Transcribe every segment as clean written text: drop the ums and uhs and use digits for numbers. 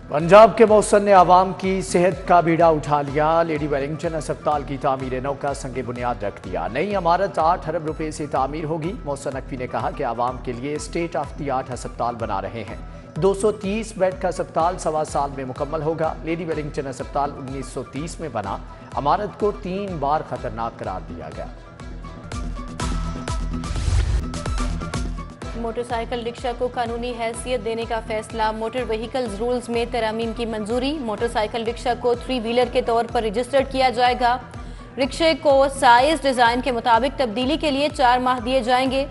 पंजाब के मौसम ने आवाम की सेहत का बीड़ा उठा लिया। लेडी वेलिंगटन अस्पताल की तामीर नौ का संगे बुनियाद रख दिया। नई इमारत 8 अरब रुपए से तामीर होगी। मौसम नकवी ने कहा कि आवाम के लिए स्टेट ऑफ द आर्ट अस्पताल बना रहे हैं। 230 बेड का अस्पताल 1.25 साल में मुकम्मल होगा। लेडी वेलिंगटन अस्पताल 1930 में बना। इमारत को 3 बार खतरनाक करार दिया गया। मोटरसाइकिल रिक्शा को कानूनी हैसियत देने का फैसला। मोटर व्हीकल्स रूल्स में तरमीम की मंजूरी। मोटरसाइकिल रिक्शा को 3 व्हीलर के तौर पर रजिस्टर्ड किया जाएगा। रिक्शे को साइज डिजाइन के मुताबिक तब्दीली के लिए 4 माह दिए जाएंगे।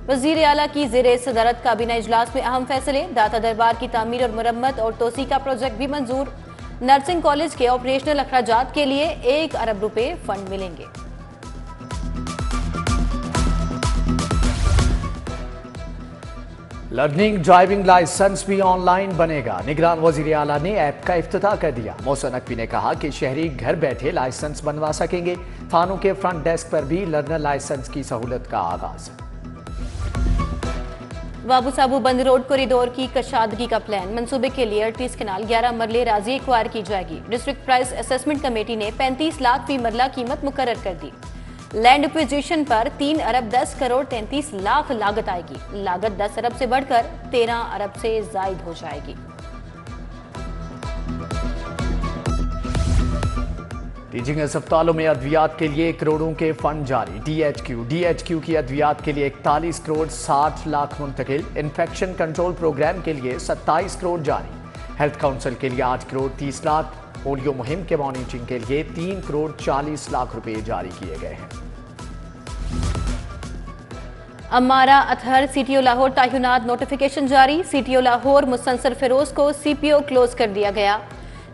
वजीर आला की जेर सदारत काबीना इजलास में अहम फैसले। दाता दरबार की तामीर और मुरम्मत और तोसी का प्रोजेक्ट भी मंजूर। नर्सिंग कॉलेज के ऑपरेशनल अखराजात के लिए 1 अरब रुपए फंड मिलेंगे। लर्निंग ड्राइविंग लाइसेंस भी ऑनलाइन बनेगा। निगरान वजीर आला ने ऐप का इफ्तिताह कर दिया। मौसम नकवी ने कहा कि शहरी घर बैठे लाइसेंस बनवा सकेंगे। थानों के फ्रंट डेस्क पर भी लर्नर लाइसेंस की सहूलत का आगाज। बाबू साबू बंद रोड कॉरिडोर की कशादगी का प्लान। मंसूबे के लिए 38 कनाल 11 मरले राजी एक्वायर की जाएगी। डिस्ट्रिक्ट प्राइस असेसमेंट कमेटी ने 35 लाख फी मरला कीमत मुकर्रर कर दी। लैंड एक्विजिशन पर 3 अरब 10 करोड़ 33 लाख लागत आएगी। लागत 10 अरब से बढ़कर 13 अरब से जायद हो जाएगी। टीचिंग अस्पतालों में अद्वियात के लिए करोड़ों के फंड जारी। डीएचक्यू की अद्वियात के लिए 41 करोड़ 60 लाख मुंतकिल। इन्फेक्शन कंट्रोल प्रोग्राम के लिए 27 करोड़ जारी। हेल्थ काउंसिल के लिए 8 करोड़ 30 लाख। पोलियो मुहिम के मॉनिटरिंग के लिए 3 करोड़ 40 लाख रुपए जारी किए गए हैं। अमारा अतहर सीटीओ लाहौर तायुनात नोटिफिकेशन जारी। सीटीओ लाहौर मुसंसर फिरोज को सीपीओ क्लोज कर दिया गया।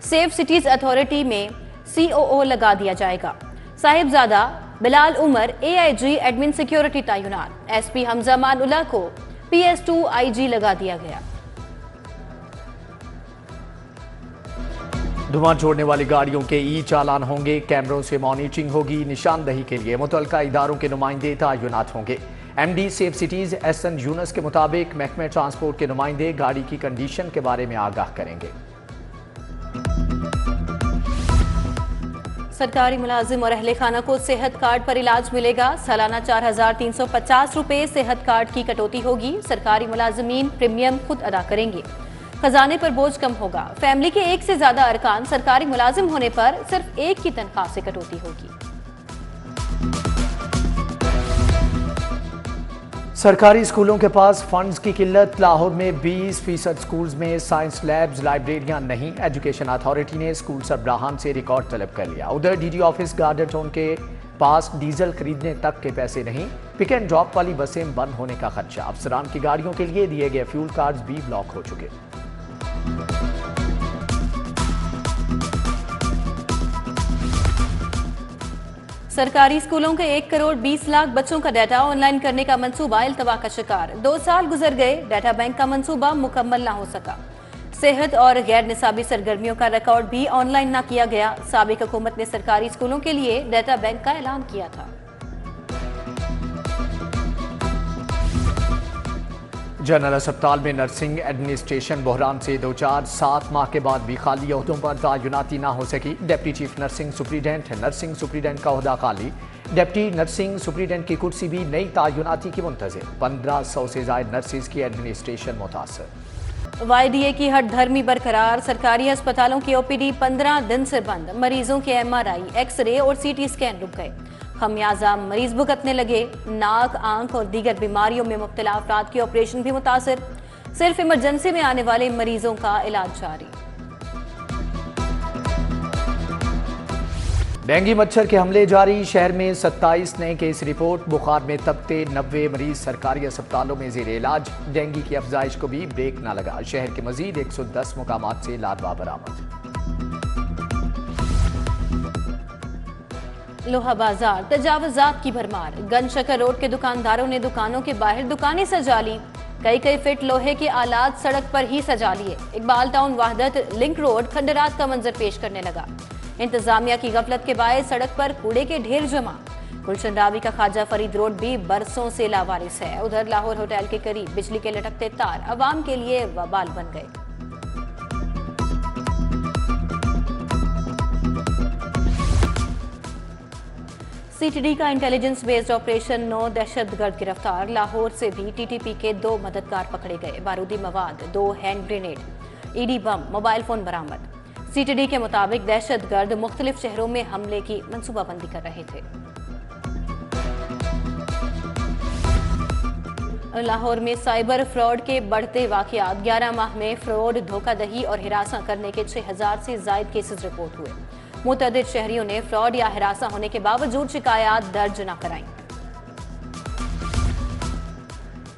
सेफ सिटीज अथॉरिटी में सीओओ लगा दिया जाएगा। Sahibzada Bilal Umar AIG admin security तायुनात। एसपी हमजा मानुल्लाह को PS2 आईजी लगा दिया गया। धुआं छोड़ने वाली गाड़ियों के ई चालान होंगे। कैमरों से मॉनिटरिंग होगी। निशानदही के लिए मुतल्लिका इदारों के नुमाइंदे तायुनात होंगे। MD safe cities S N Yunus के मुताबिक महकमे ट्रांसपोर्ट के नुमाइंदे गाड़ी की कंडीशन के बारे में आगाह करेंगे। सरकारी मुलाजिम और अहले खाना को सेहत कार्ड पर इलाज मिलेगा। सालाना 4350 रुपए सेहत कार्ड की कटौती होगी। सरकारी मुलाजिमीन प्रीमियम खुद अदा करेंगे। खजाने पर बोझ कम होगा। फैमिली के 1 से ज्यादा अरकान सरकारी मुलाजिम होने पर सिर्फ 1 की तनख्वाह से कटौती होगी। सरकारी स्कूलों के पास फंड्स की किल्लत। लाहौर में 20% स्कूल्स में साइंस लैब्स लाइब्रेरियां नहीं। एजुकेशन अथॉरिटी ने स्कूल सरबराहान से रिकॉर्ड तलब कर लिया। उधर डीडी ऑफिस गार्डन टाउन के पास डीजल खरीदने तक के पैसे नहीं। पिक एंड ड्रॉप वाली बसें बंद होने का खदशा। अफसरान की गाड़ियों के लिए दिए गए फ्यूल कार्ड्स भी ब्लॉक हो चुके। सरकारी स्कूलों के 1 करोड़ 20 लाख बच्चों का डाटा ऑनलाइन करने का मंसूबा इल्तवा का शिकार। 2 साल गुजर गए, डाटा बैंक का मंसूबा मुकम्मल ना हो सका। सेहत और गैर निसाबी सरगर्मियों का रिकॉर्ड भी ऑनलाइन ना किया गया। साबिक हुकूमत ने सरकारी स्कूलों के लिए डाटा बैंक का ऐलान किया था। जनरल अस्पताल में नर्सिंग एडमिनिस्ट्रेशन बहरान से 2-4 माह के बाद भी खाली ओहदों पर तायुनाती ना हो सकी। Deputy chief nursing superintendent nursing superintendent का ओहदा खाली। डिप्टी नर्सिंग सुप्रीडेंट की कुर्सी भी नई तायुनाती की मुंतज़िर। 1500 से ज़ायद नर्सिस की एडमिनिस्ट्रेशन मुतासर। वाईडीए की हट धर्मी बरकरार। सरकारी अस्पतालों की ओपीडी 15 दिन से बंद। मरीजों के MRI, एक्सरे और CT स्कैन रुक गए। खमियाजा मरीज भुगतने लगे। नाक, आंख और दीगर बीमारियों में मुब्तला अफराद के ऑपरेशन भी मुतासर। सिर्फ इमरजेंसी में आने वाले मरीजों का इलाज जारी। डेंगू मच्छर के हमले जारी। शहर में 27 नए केस रिपोर्ट। बुखार में तबते 90 मरीज सरकारी अस्पतालों में जेर इलाज। डेंगू की अफजाइश को भी ब्रेक न लगा। शहर के मजीद 110 मुकामात से लार्वा बरामद। लोहा बाजार तजावुजात की भरमार। गंज शकर रोड के दुकानदारों ने दुकानों के बाहर दुकानें सजा ली। कई फीट लोहे के आलात सड़क पर ही सजा लिए। इकबाल टाउन वाहदत लिंक रोड खंडरात का मंजर पेश करने लगा। इंतजामिया की गफलत के बायस सड़क पर कूड़े के ढेर जमा। गुलशन रावी का ख्वाजा फरीद रोड भी बरसों से लावारिस है। उधर लाहौर होटल के करीब बिजली के लटकते तार अवाम के लिए वबाल बन गए। सीटीडी का इंटेलिजेंस बेस्ड ऑपरेशन 9 दहशतगर्द गिरफ्तार। लाहौर से भी टीटीपी के 2 मददगार पकड़े गए। बारूदी मवाद, 2 हैंड ग्रेनेड, ईडी बम, मोबाइल फोन बरामद। सीटीडी के मुताबिक दहशतगर्द मुख्तलिफ शहरों में हमले की मंसूबाबंदी कर रहे थे। लाहौर में साइबर फ्रॉड के बढ़ते वाकयात। 11 माह में फ्रॉड, धोखाधड़ी और हिरासा करने के 6000 से ज्यादा केसेस रिपोर्ट हुए। मुतअद्दिद शहरियों ने फ्रॉड या हिरासा होने के बावजूद शिकायत दर्ज न कराई।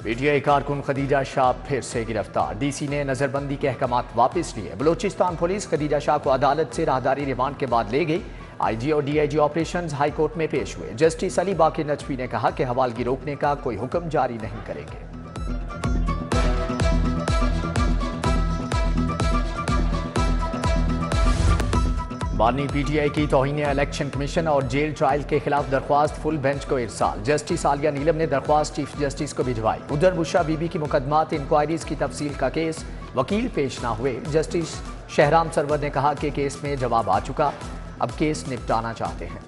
पीटीआई कारकुन खदीजा शाह फिर से गिरफ्तार। डीसी ने नजरबंदी के अहकामात वापस लिए। बलूचिस्तान पुलिस खदीजा शाह को अदालत से राहदारी रिमांड के बाद ले गई। आईजी और डीआईजी ऑपरेशंस हाई कोर्ट में पेश हुए। जस्टिस अली बाकी नजफी ने कहा कि हवालगी रोकने का कोई हुक्म जारी नहीं करेंगे। बानी पीटीआई की तौहीन इलेक्शन कमीशन और जेल ट्रायल के खिलाफ दरख्वास्त फुल बेंच को इरसाल। जस्टिस आलिया नीलम ने दरख्वास्त चीफ जस्टिस को भिजवाई। उधर बुशरा बीबी की मुकदमात इंक्वायरीज की तफसील का केस, वकील पेश ना हुए। जस्टिस शहराम सरवर ने कहा कि केस में जवाब आ चुका, अब केस निपटाना चाहते हैं।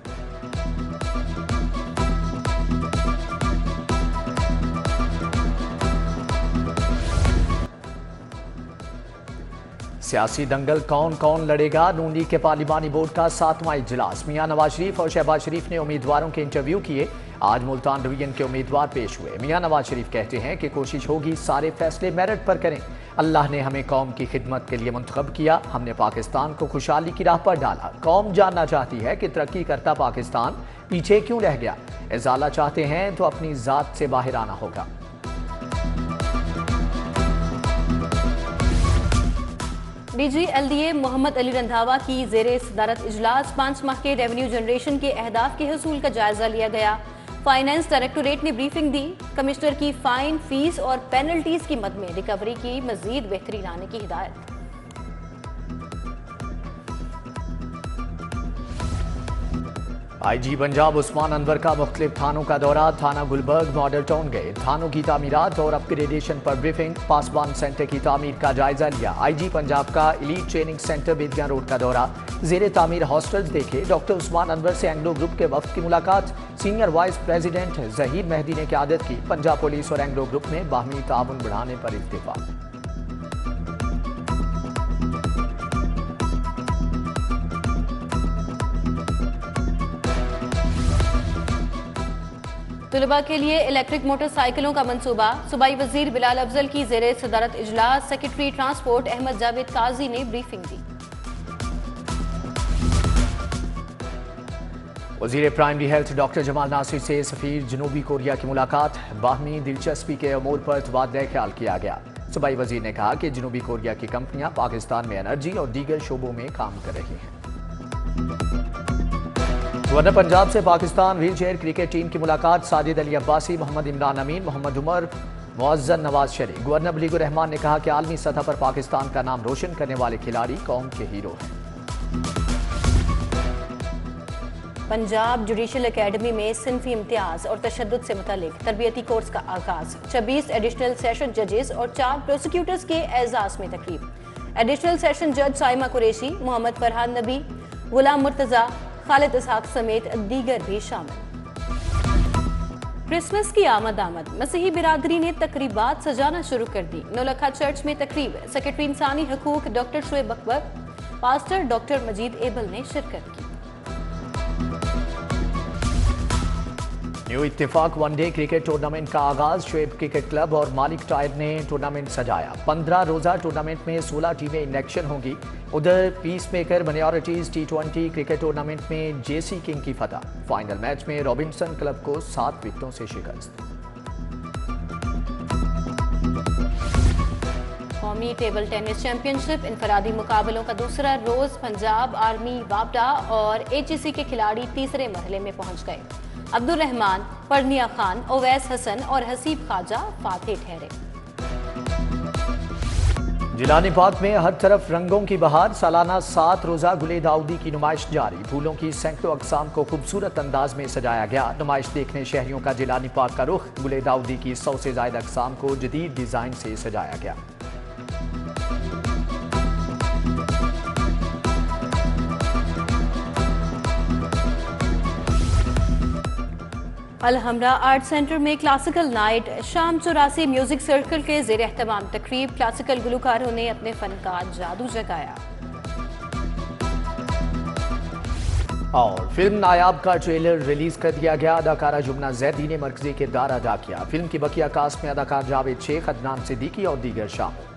सियासी दंगल कौन कौन लड़ेगा। नून लीग के पार्लिमानी बोर्ड का 7वां इजलास। मियां नवाज शरीफ और शहबाज शरीफ ने उम्मीदवारों के इंटरव्यू किए। आज मुल्तान डिवीजन के उम्मीदवार पेश हुए। मियां नवाज शरीफ कहते हैं कि कोशिश होगी सारे फैसले मेरिट पर करें। अल्लाह ने हमें कौम की खिदमत के लिए मुंतखब किया। हमने पाकिस्तान को खुशहाली की राह पर डाला। कौम जानना चाहती है कि तरक्की करता पाकिस्तान पीछे क्यों रह गया। इजाला चाहते हैं तो अपनी जात से बाहर आना होगा। डीजी एलडीए मोहम्मद अली रंधावा की जेरे सदारत इजलास 5 माह के रेवेन्यू जनरेशन के अहदाफ के हसूल का जायजा लिया गया। फाइनेंस डायरेक्टोरेट ने ब्रीफिंग दी। कमिश्नर की फाइन, फीस और पेनल्टीज की मद में रिकवरी की मजीद बेहतरी लाने की हिदायत। आईजी पंजाब उस्मान अनवर का मुख्तलिफ थानों का दौरा। थाना गुलबर्ग मॉडल टाउन गए। थानों की तामीरात और अपग्रेडेशन पर ब्रीफिंग। पासबान सेंटर की तामीर का जायजा लिया। आईजी पंजाब का एलीट ट्रेनिंग सेंटर बेदिया रोड का दौरा। जेरे तामीर हॉस्टल्स देखे। डॉक्टर उस्मान अनवर से एंग्लो ग्रुप के वफ्द की मुलाकात। Senior vice president Zaheer Mehdi ने क़यादत की। पंजाब पुलिस और एंग्लो ग्रुप में बाहमी ताउन बढ़ाने पर इत्तेफाक। तुलबा के लिए इलेक्ट्रिक मोटरसाइकिलों का मंसूबा। सूबाई वजीर बिलाल अफजल की जेरे सदारत इजलास सेक्रेटरी ट्रांसपोर्ट अहमद जावेद काजी ने ब्रीफिंग दी। वजीर primary health doctor Jamal Nasir से सफीर जनूबी कोरिया की मुलाकात। बाहमी दिलचस्पी के अमूर पर तबादला ख्याल किया गया। सूबाई वजीर ने कहा कि जनूबी कोरिया की कंपनियां पाकिस्तान में एनर्जी और दीगर शोबों में काम कर रही हैं। गवर्नर पंजाब से Pakistan wheel chair cricket team की मुलाकात। साजिद अली अब्बासी, मोहम्मद इमरान अमीन, मोहम्मद उमर, मुअज्जन नवाज शरीफ। गवर्नर बलीगुर रहमान ने कहा कि आलमी सतह पर पाकिस्तान का नाम रोशन करने वाले खिलाड़ी कौम के हीरो हैं। पंजाब जुडिशल एकेडमी में सिंफी इम्तियाज और तशद्दुद से मुतालिक तरबियती कोर्स का आगाज। 26 एडिशनल सेशन जजेस और 4 प्रोसिक्यूटर्स के एजाज में तकरीब। एडिशनल सेशन जज साइमा कुरैशी, मोहम्मद फरहान नबी, गुलाम मुर्तजा, खालिद इसहाक समेत दीगर भी शामिल। क्रिसमस की आमद मसीही बिरादरी ने तकरीबात सजाना शुरू कर दी। नौलखा चर्च में तकरीब। सेक्रेटरी इंसानी हकूक doctor Shoaib Akbar, pastor doctor Majid Abel ने शिरकत की। न्यू इत्तेफाक वनडे क्रिकेट टूर्नामेंट का आगाज। शुएब क्रिकेट क्लब और मालिक टायर ने टूर्नामेंट सजाया। 15 रोजा टूर्नामेंट में 16 टीमें इंडक्शन होंगी। उधर peace maker minorities T20 cricket tournament में जेसी किंग की फतह। फाइनल मैच में रॉबिन्सन क्लब को 7 विकेटों से शिकस्त। कौमी टेबल टेनिस चैंपियनशिप इनफरादी मुकाबलों का दूसरा रोज। पंजाब आर्मी, वापडा और HEC के खिलाड़ी तीसरे मरहले में पहुंच गए। अब्दुल रहमान, परनिया खान, ओवैस हसन और हसीब ख्वाजा फातेह ठहरे। जिलानी पाक में हर तरफ रंगों की बहार। सालाना 7 रोजा गुले दाऊदी की नुमाइश जारी। फूलों की सैकड़ों अकसाम को खूबसूरत अंदाज में सजाया गया। नुमाइश देखने शहरियों का जिलानी पाक का रुख। गुले दाऊदी की 100 से ज्यादा अकसाम को जदीद डिजाइन से सजाया गया। अलहमरा आर्ट सेंटर में क्लासिकल नाइट, शाम 84 म्यूजिक सर्कल के जेर एहतमाम तकरीब, क्लासिकल गुलकारों ने अपने फन का जादू जगाया। और फिल्म नायाब का ट्रेलर रिलीज कर दिया गया। अदाकारा जुमना जैदी ने मरकजी किरदार अदा किया। फिल्म की बकिया कास्ट में अदाकार जावेद शेख, अदनान सिद्दीकी और दीगर शामिल।